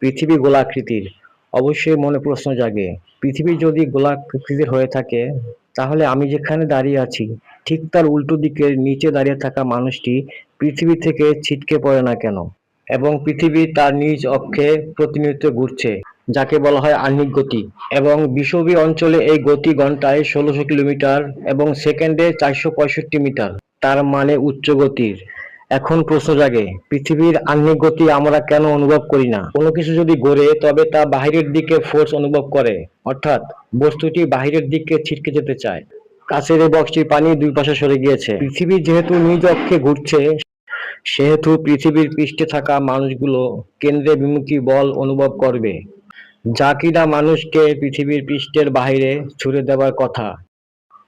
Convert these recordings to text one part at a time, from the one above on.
পৃথিবী গোলাকৃতির। অবশ্যই মনে প্রশ্ন জাগে, পৃথিবী যদি গোলাকৃতির হয়ে থাকে, তাহলে আমি যেখানে দাঁড়িয়ে আছি ঠিক তার উল্টো দিকের নিচে দাঁড়িয়ে থাকা মানুষটি পৃথিবী থেকে ছিটকে পড়ে না কেন? এবং পৃথিবী তার নিজ অক্ষে প্রতিনিয়ত ঘুরছে, যাকে বলা হয় আহ্নিক গতি। এবং বিষুবীয় অঞ্চলে এই গতি ঘন্টায় ১৬০০ কিলোমিটার এবং সেকেন্ডে ৪৬৫ মিটার, তার মানে উচ্চ গতির। এখন প্রশ্ন জাগে, পৃথিবীর আহ্নিক গতি আমরা কেন অনুভব করি না? কোনো কিছু যদি ঘোরে তবে তা বাহিরের দিকে ফোর্স অনুভব করে, অর্থাৎ বস্তুটি বাহিরের দিকে ছিটকে যেতে চায়। কাছের এই বক্সটির পানি দুই পাশে সরে গিয়েছে। পৃথিবী যেহেতু নিজ অক্ষে ঘুরছে, সেহেতু পৃথিবীর পৃষ্ঠে থাকা মানুষগুলো কেন্দ্রে বিমুখী বল অনুভব করবে, যা কিনা মানুষকে পৃথিবীর পৃষ্ঠের বাইরে ছুড়ে দেওয়ার কথা।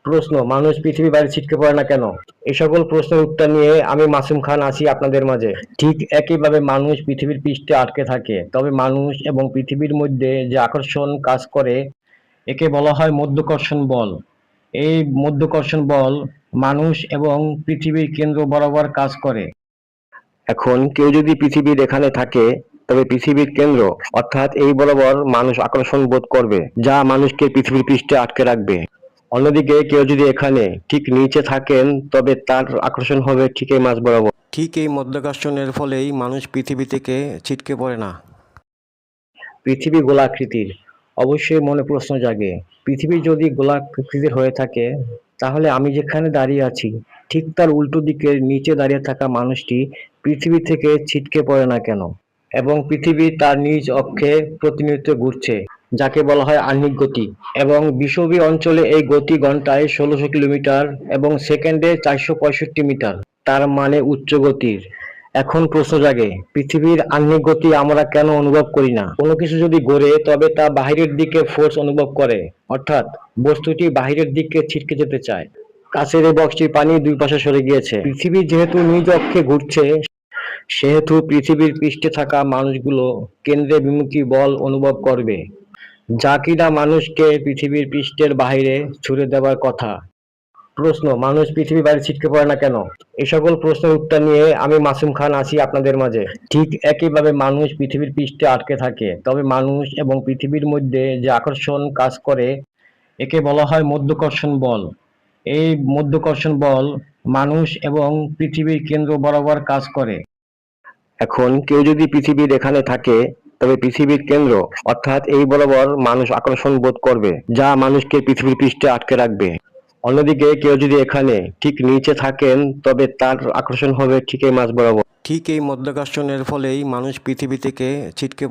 প্রশ্ন, মানুষ পৃথিবীর বাইরে ছিটকে পড়ে না কেন? এই সকল প্রশ্নের উত্তর নিয়ে আমি মাসুম খান আছি আপনাদের মাঝে। ঠিক একইভাবে মানুষ পৃথিবীর পৃষ্ঠে আটকে থাকে, তবে মানুষ এবং পৃথিবীর মধ্যে যে আকর্ষণ কাজ করে, একে বলা হয় মাধ্যাকর্ষণ বল। এই মাধ্যাকর্ষণ বল মানুষ এবং পৃথিবীর কেন্দ্র বরাবর কাজ করে। এখন কেউ যদি পৃথিবীর এখানে থাকে, তবে পৃথিবীর কেন্দ্র অর্থাৎ এই বরাবর মানুষ আকর্ষণ বোধ করবে, যা মানুষকে পৃথিবীর পৃষ্ঠে আটকে রাখবে। অন্যদিকে কেউ যদি এখানে ঠিক নিচে থাকেন, তবে তার আকর্ষণ হবে ঠিক এই মাঝ বরাবর। ঠিক এই মাধ্যাকর্ষণের ফলেই মানুষ পৃথিবী থেকে ছিটকে পড়ে না। পৃথিবী গোলাকৃতির। অবশ্যই মনে প্রশ্ন জাগে, পৃথিবী যদি গোলাকৃতির হয়ে থাকে, তাহলে আমি যেখানে দাঁড়িয়ে আছি ঠিক তার উল্টো দিকের নিচে দাঁড়িয়ে থাকা মানুষটি পৃথিবী থেকে ছিটকে পড়ে না কেন? এবং পৃথিবী তার নিজ অক্ষে প্রতিনিয়ত ঘুরছে, যাকে বলা হয় আহ্নিক গতি। এবং বিষুবীয় অঞ্চলে এই গতি ঘন্টায় ১৬০০ কিলোমিটার এবং সেকেন্ডে ৪৬৫ মিটার, তার মানে উচ্চ গতির। এখন প্রশ্ন জাগে, পৃথিবীর আহ্নিক গতি আমরা কেন অনুভব করি না? কোনো কিছু যদি ঘোরে তবে তা বাহিরের দিকে ফোর্স অনুভব করে, অর্থাৎ বস্তুটি বাহিরের দিকে ছিটকে যেতে চায়। কাছের এই বক্সটির পানি দুই পাশে সরে গিয়েছে। পৃথিবী যেহেতু নিজ অক্ষে ঘুরছে, সেহেতু পৃথিবীর পৃষ্ঠে থাকা মানুষগুলো কেন্দ্রে বিমুখী বল অনুভব করবে, যা কিনা মানুষকে পৃথিবীর পৃষ্ঠের বাইরে ছুড়ে দেওয়ার কথা। প্রশ্ন, মানুষ পৃথিবীর বাইরে ছিটকে পড়ে না কেন? এই সকল প্রশ্নের উত্তর নিয়ে আমি মাসুম খান আছি আপনাদের মাঝে। ঠিক একইভাবে মানুষ পৃথিবীর পৃষ্ঠে আটকে থাকে, তবে মানুষ এবং পৃথিবীর মধ্যে যে আকর্ষণ কাজ করে, একে বলা হয় মাধ্যাকর্ষণ বল। এই মাধ্যাকর্ষণ বল মানুষ এবং পৃথিবীর কেন্দ্র বরাবর কাজ করে। এখন কেউ যদি পৃথিবীর এখানে থাকে, তবে পৃথিবীর কেন্দ্র অর্থাৎ এই বরাবর মানুষ আকর্ষণ বোধ করবে, যা মানুষকে পৃথিবীর পৃষ্ঠে আটকে রাখবে। অন্যদিকে কেউ যদি এখানে ঠিক নিচে থাকেন, তবে তার আকর্ষণ হবে ঠিক এই মাঝ বরাবর। ঠিক এই মাধ্যাকর্ষণের ফলেই মানুষ পৃথিবী থেকে ছিটকে